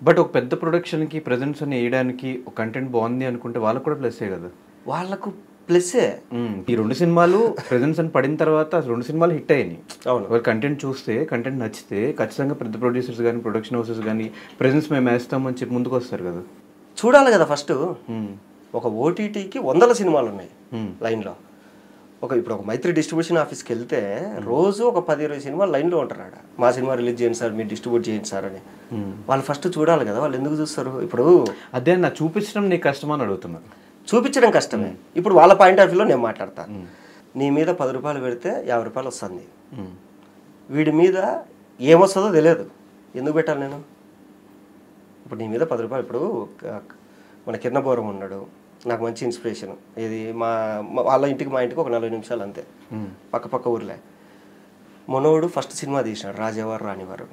But ఒక పెద్ద ప్రొడక్షన్కి presence అని వేయడానికి ఒక కంటెంట్ బాగుంది అనుకుంటే వాళ్ళకు కూడా ప్లస్సే కదా. వాళ్ళకు ప్లస్సే. ఈ 2 సినిమాలు ప్రెజెన్స్ అని పడిన తర్వాత 2 సినిమాలు హిట్ అయ్యాయి. అవును, వాళ్ళు కంటెంట్ చూస్తే కంటెంట్ నచ్చితే ఖచ్చితంగా పెద్ద ప్రొడ్యూసర్స్ కానీ ప్రొడక్షన్ హౌసెస్ కానీ ప్రెజెన్స్ మేము వేస్తామని చెప్పి ముందుకు వస్తారు కదా. చూడాలి కదా ఫస్ట్. ఒక ఓటీటీకి 100 సినిమాలు ఉన్నాయి లైన్లో. ఇప్పుడు ఒక మైత్రి డిస్ట్రిబ్యూషన్ ఆఫీస్కి వెళ్తే రోజు ఒక 10-20 సినిమాలు లైన్లో ఉంటారు ఆడ. మా సినిమా రిలీజ్ చేయండి సార్, మీరు డిస్ట్రిబ్యూట్ చేయండి సార్ అని. వాళ్ళు ఫస్ట్ చూడాలి కదా, వాళ్ళు ఎందుకు చూస్తారు? ఇప్పుడు అదే నా చూపించడం నీకు కష్టమని అడుగుతున్నా. చూపించడం కష్టమే. ఇప్పుడు వాళ్ళ పాయింట్ ఆఫ్ వ్యూలో నేను మాట్లాడతాను. నీ మీద 10 రూపాయలు పెడితే 50 రూపాయలు వస్తుంది. వీడి మీద ఏమొస్తుందో తెలియదు, ఎందుకు పెట్టాలి నేను? ఇప్పుడు నీ మీద 10 రూపాయలు. ఇప్పుడు మన కిరణబోరం ఉన్నాడు, నాకు మంచి ఇన్స్పిరేషన్. ఇది వాళ్ళ ఇంటికి మా ఇంటికి ఒక 40 నిమిషాలు అంతే, పక్క ఊర్లే. మనోడు ఫస్ట్ సినిమా తీసినాడు, రాజావారు రానివారు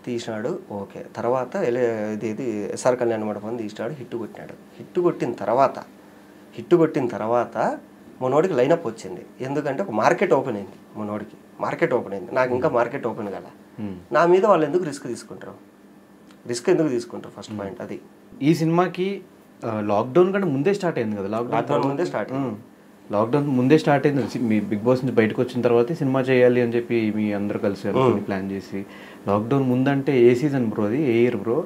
తీసినాడు. ఓకే, తర్వాత ఇది ఎస్ఆర్ కళ్యాణ మండపం తీసినాడు, హిట్ కొట్టిన తర్వాత మనోడికి లైనప్ వచ్చింది. ఎందుకంటే ఒక మార్కెట్ ఓపెన్ అయింది, మనోడికి మార్కెట్ ఓపెన్ అయింది. నాకు ఇంకా మార్కెట్ ఓపెన్ కదా. నా మీద వాళ్ళు ఎందుకు రిస్క్ తీసుకుంటారు ఫస్ట్ పాయింట్ అది. ఈ సినిమాకి లాక్డౌన్ కంటే ముందే స్టార్ట్ అయింది కదా. లాక్డౌన్ ముందే స్టార్ట్ అయింది. మీ బిగ్ బాస్ నుంచి బయటకు వచ్చిన తర్వాత సినిమా చేయాలి అని చెప్పి మీ అందరూ కలిసి ప్లాన్ చేసి. లాక్డౌన్ ముందంటే ఏ సీజన్ బ్రో అది? ఏ year bro?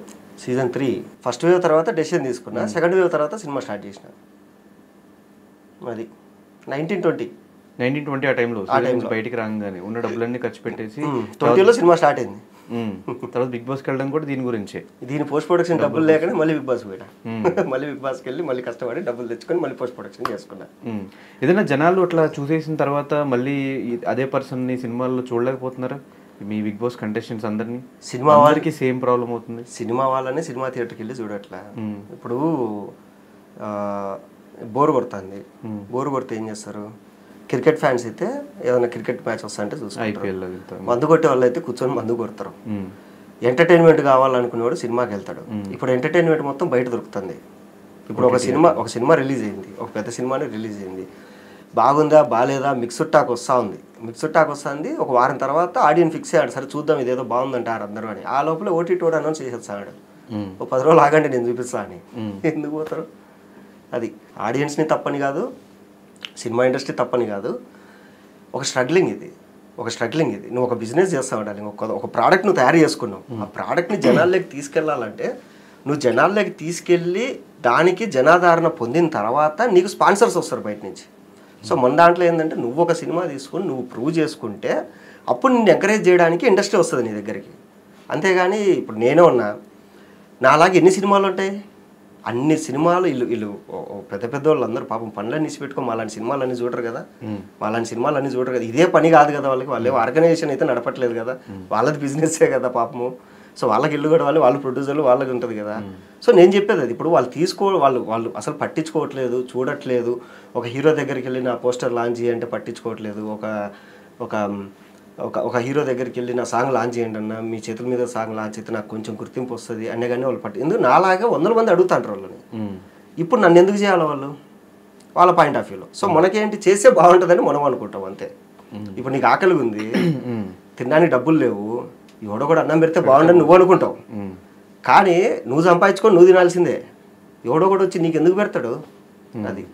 Season 3 first wave తర్వాత డెసిషన్ తీసుకున్నా, సెకండ్ వేవ్ తర్వాత సినిమా స్టార్ట్ చేసిన. అది 1920 ఆ టైంలో బయటికి రాగానే ఉన్న డబ్బులన్నీ ఖర్చు పెట్టేసి 20లో సినిమా స్టార్ట్ అయింది. తర్వాత బిగ్ బాస్కి వెళ్ళడం కూడా దీని గురించే. దీని పోస్ట్ ప్రొడక్షన్ డబ్బులు లేకనే మళ్ళీ బిగ్ బాస్ పోయినా. మళ్ళీ బిగ్ బాస్కి వెళ్ళి మళ్ళీ కష్టపడి డబ్బులు తెచ్చుకొని మళ్ళీ పోస్ట్ ప్రొడక్షన్ చేసుకున్నా. ఏదైనా జనాలు అట్లా చూసేసిన తర్వాత మళ్ళీ అదే పర్సన్ని సినిమాల్లో చూడలేకపోతున్నారా? మీ బిగ్ బాస్ కంటెస్టెంట్స్ అందరినీ సినిమా వాళ్ళకి సేమ్ ప్రాబ్లం అవుతుంది. సినిమా వాళ్ళని సినిమా థియేటర్కి వెళ్ళి చూడట్లా. ఇప్పుడు బోర్ కొడుతుంది. బోర్ కొడితే ఏం చేస్తారు? క్రికెట్ ఫ్యాన్స్ అయితే ఏదైనా క్రికెట్ మ్యాచ్ వస్తా అంటే చూసుకుంటారు. మందు కొట్టే వాళ్ళు అయితే కూర్చొని మందు కొడతారు. ఎంటర్టైన్మెంట్ కావాలనుకునేవాడు సినిమాకి వెళ్తాడు. ఇప్పుడు ఎంటర్టైన్మెంట్ మొత్తం బయట దొరుకుతుంది. ఇప్పుడు ఒక సినిమా రిలీజ్ అయింది, ఒక పెద్ద సినిమానే రిలీజ్ అయింది. బాగుందా బాగాలేదా మిక్స్డ్ టాక్ వస్తుంది. ఒక వారం తర్వాత ఆడియన్స్ ఫిక్స్ అయ్యాడు, సరే చూద్దాం ఇదేదో బాగుందంటారు అందరూ అని. ఆ లోపల ఓటీటీ అనౌన్స్ చేసేస్తాడు, ఒక 10 రోజులు ఆగండి నేను చూపిస్తా అని. ఎందుకు పోతారు? అది ఆడియన్స్ని తప్పని కాదు, సినిమా ఇండస్ట్రీ తప్పని కాదు. ఒక స్ట్రగ్లింగ్ ఇది. నువ్వు ఒక బిజినెస్ చేస్తావు ఉండాలి. ఒక ప్రోడక్ట్ నువ్వు తయారు చేసుకున్నావు. ఆ ప్రోడక్ట్ని జనాల్లోకి తీసుకెళ్ళాలంటే నువ్వు జనాల్లోకి తీసుకెళ్ళి దానికి జనాదరణ పొందిన తర్వాత నీకు స్పాన్సర్స్ వస్తారు బయట నుంచి. సో మన దాంట్లో ఏంటంటే నువ్వు ఒక సినిమా తీసుకొని నువ్వు ప్రూవ్ చేసుకుంటే అప్పుడు నిన్ను ఎంకరేజ్ చేయడానికి ఇండస్ట్రీ వస్తుంది నీ దగ్గరికి. అంతేగాని ఇప్పుడు నేనే ఉన్నా, నాలాగే ఎన్ని సినిమాలు ఉంటాయి? అన్ని సినిమాలు వీళ్ళు పెద్ద వాళ్ళు అందరూ పాపం పనులన్నీ పెట్టుకొని అలాంటి సినిమాలన్నీ చూడరు కదా. ఇదే పని కాదు కదా వాళ్ళకి. వాళ్ళు ఆర్గనైజేషన్ అయితే నడపట్లేదు కదా, వాళ్ళది బిజినెస్సే కదా పాపము. సో వాళ్ళకి ఇల్లు కడవాలి, వాళ్ళు ప్రొడ్యూసర్లు వాళ్ళకి ఉంటుంది కదా. సో నేను చెప్పేది అది. ఇప్పుడు వాళ్ళు అసలు పట్టించుకోవట్లేదు, చూడట్లేదు. ఒక హీరో దగ్గరికి వెళ్ళి నా పోస్టర్ లాంచ్ చేయంటే పట్టించుకోవట్లేదు. ఒక హీరో దగ్గరికి వెళ్ళి నా సాంగ్ లాంచ్ చేయండి అన్న, మీ చేతుల మీద సాంగ్ లాంచ్ అయితే నాకు కొంచెం గుర్తింపు వస్తుంది అనే కానీ వాళ్ళు ఎందుకు నాలాగే 100 మంది అడుగుతాంటారు వాళ్ళని. ఇప్పుడు నన్ను ఎందుకు చేయాలి వాళ్ళు? వాళ్ళ పాయింట్ ఆఫ్ వ్యూలో. సో మనకేంటి చేస్తే బాగుంటుందని మనం అనుకుంటాం అంతే. ఇప్పుడు నీకు ఆకలి ఉంది, తినడానికి డబ్బులు లేవు, ఎవడో కూడా అన్నం పెడితే బాగుండని నువ్వు అనుకుంటావు. కానీ నువ్వు సంపాదించుకొని నువ్వు తినాల్సిందే. ఎవడో కూడా వచ్చి నీకు ఎందుకు పెడతాడు? అది